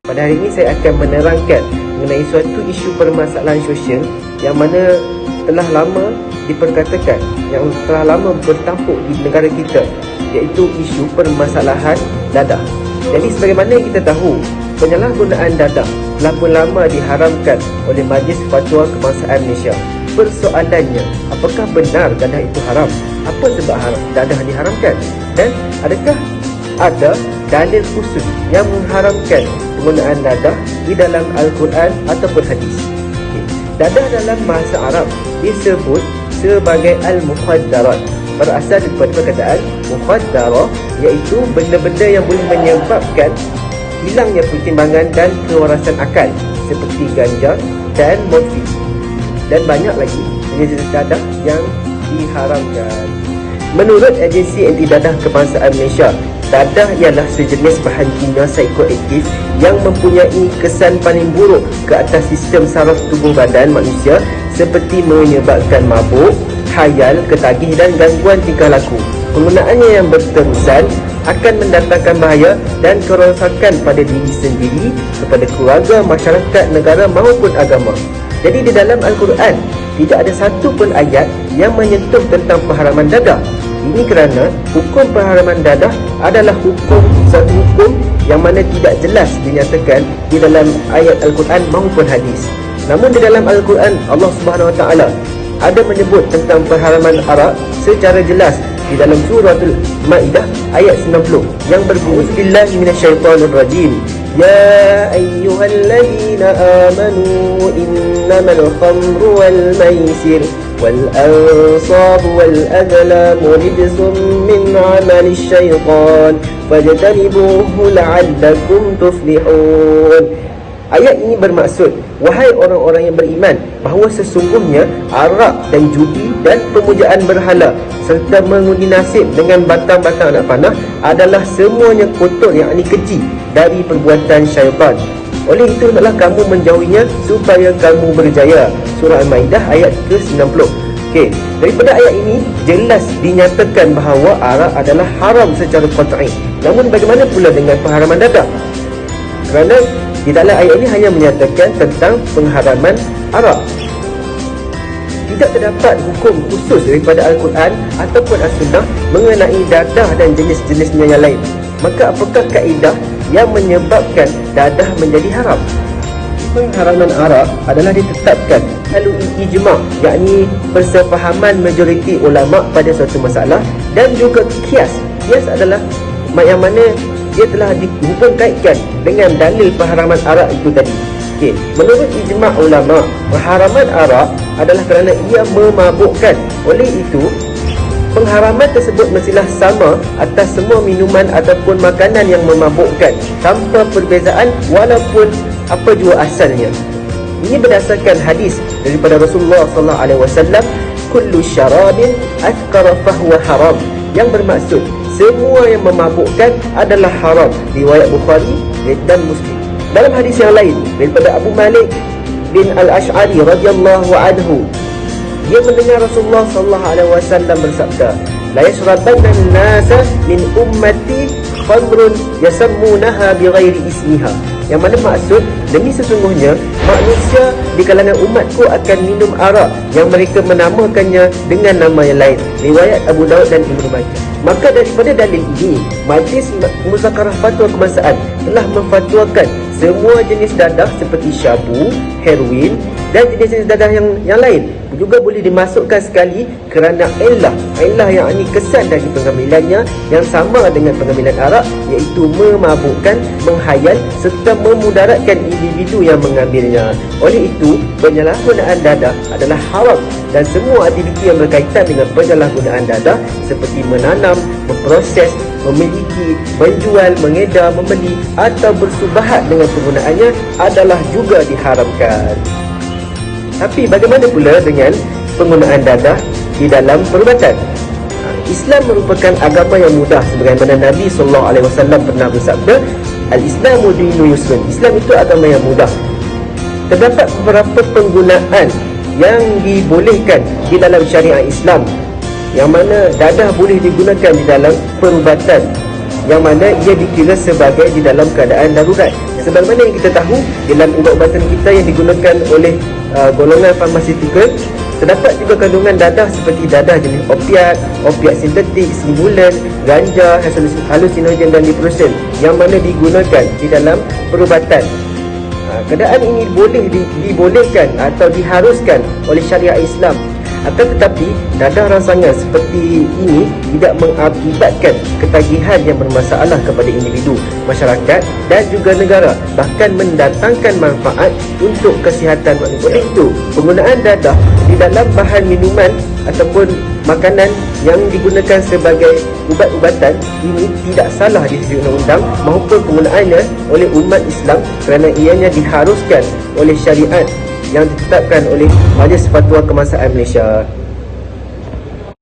Pada hari ini saya akan menerangkan mengenai suatu isu permasalahan sosial yang mana telah lama diperkatakan, yang telah lama bertampuk di negara kita, iaitu isu permasalahan dadah. Jadi sebagaimana yang kita tahu, penyalahgunaan dadah telah pun lama diharamkan oleh Majlis Fatwa Kebangsaan Malaysia. Persoalannya, apakah benar dadah itu haram? Apa sebab dadah diharamkan? Dan adakah ada dalil khusus yang mengharamkan penggunaan dadah di dalam Al-Quran ataupun hadis? Dadah dalam bahasa Arab disebut sebagai al-mukhaddarat, berasal daripada perkataan mukhaddarah, iaitu benda-benda yang boleh menyebabkan hilangnya pertimbangan dan kewarasan akal, seperti ganja dan morfin, dan banyak lagi jenis dadah yang diharamkan. Menurut Agensi Anti Dadah Kebangsaan Malaysia, dadah ialah sejenis bahan kimia psikoaktif yang mempunyai kesan paling buruk ke atas sistem saraf tubuh badan manusia, seperti menyebabkan mabuk, khayal, ketagih dan gangguan tingkah laku. Penggunaannya yang berterusan akan mendatangkan bahaya dan kerosakan pada diri sendiri, kepada keluarga, masyarakat, negara maupun agama. Jadi di dalam Al-Quran tidak ada satu pun ayat yang menyentuh tentang pengharaman dadah. Ini kerana hukum pengharaman dadah adalah satu hukum yang mana tidak jelas dinyatakan di dalam ayat Al-Quran maupun hadis. Namun di dalam Al-Quran, Allah Subhanahu Wa Taala ada menyebut tentang pengharaman arak secara jelas di dalam suratul Maidah ayat 90 yang berbunyi, billahi minasyaitonir rajim, ya ayyuhalladzina amanu innamal khamru wal maisir wal ansab wal azlamu rijsun min amali syaitan fajtanibuhu la'allakum tuflihun. Ayat ini bermaksud, wahai orang-orang yang beriman, bahawa sesungguhnya arak dan judi dan pemujaan berhala serta mengundi nasib dengan batang-batang anak panah adalah semuanya kotor, yang ini keji dari perbuatan syaitan. Oleh itu hendaklah kamu menjauhinya supaya kamu berjaya. Surah Al-Maidah ayat ke-90. Okey, daripada ayat ini jelas dinyatakan bahawa arak adalah haram secara qat'i. Namun bagaimana pula dengan pengharaman dadah? Kerana di dalam ayat ini hanya menyatakan tentang pengharaman arak. Tidak terdapat hukum khusus daripada Al-Quran ataupun As-Sunnah mengenai dadah dan jenis-jenisnya yang lain. Maka apakah kaedah yang menyebabkan dadah menjadi haram? Pengharaman arak adalah ditetapkan melalui ijma', yakni persefahaman majoriti ulama' pada suatu masalah, dan juga kias. Kias adalah yang mana dia telah dihubung kaitkan dengan dalil pengharaman arak itu tadi. Okey, menurut ijma' ulama, pengharaman arak adalah kerana ia memabukkan. Oleh itu, pengharaman tersebut mestilah sama atas semua minuman ataupun makanan yang memabukkan, tanpa perbezaan walaupun apa jua asalnya. Ini berdasarkan hadis daripada Rasulullah SAW, kullu syarabin athqara fahuwa haram, yang bermaksud semua yang memabukkan adalah haram. Riwayat Bukhari dan Muslim. Dalam hadis yang lain daripada Abu Malik bin Al-Ash'ari radhiyallahu anhu, dia mendengar Rasulullah SAW bersabda, la yashrabanna an-nasa min ummati khamrun yasammunaha bighairi ismiha, yang mana maksud, demi sesungguhnya manusia di kalangan umatku akan minum arak yang mereka menamakannya dengan nama yang lain. Riwayat Abu Daud dan Ibnu Majah. Maka daripada dalil ini, Majlis Muzakarah Fatwa Kebangsaan telah memfatwakan semua jenis dadah seperti syabu, heroin dan jenis-jenis dadah yang lain juga boleh dimasukkan sekali kerana illah yang ini kesan dari pengambilannya yang sama dengan pengambilan arak, iaitu memabukkan, menghayal serta memudaratkan individu yang mengambilnya. Oleh itu, penyalahgunaan dadah adalah haram, dan semua aktiviti yang berkaitan dengan penyalahgunaan dadah seperti menanam, memproses, memiliki, menjual, mengedar, membeli atau bersubahat dengan penggunaannya adalah juga diharamkan. Tapi bagaimana pula dengan penggunaan dadah di dalam perubatan? Islam merupakan agama yang mudah, sebagaimana Nabi SAW pernah bersabda, Al-Islamu dinu yusrun. Islam itu agama yang mudah. Terdapat beberapa penggunaan yang dibolehkan di dalam syariat Islam, yang mana dadah boleh digunakan di dalam perubatan, yang mana ia dikira sebagai di dalam keadaan darurat. Sebagaimana yang kita tahu, dalam ubat-ubatan kita yang digunakan oleh golongan farmasetikal, terdapat juga kandungan dadah seperti dadah jenis opiat sintetik, stimulan, ganja, halusinogen dan diprosen, yang mana digunakan di dalam perubatan. Keadaan ini dibolehkan atau diharuskan oleh syariat Islam. Akan tetapi, dadah rangsangan seperti ini tidak mengakibatkan ketagihan yang bermasalah kepada individu, masyarakat dan juga negara, bahkan mendatangkan manfaat untuk kesihatan manusia. Oleh itu, penggunaan dadah di dalam bahan minuman ataupun makanan yang digunakan sebagai ubat-ubatan ini tidak salah di sisi undang-undang maupun penggunaannya oleh umat Islam, kerana ianya diharuskan oleh syariat yang ditetapkan oleh Majlis Fatwa Kebangsaan Malaysia.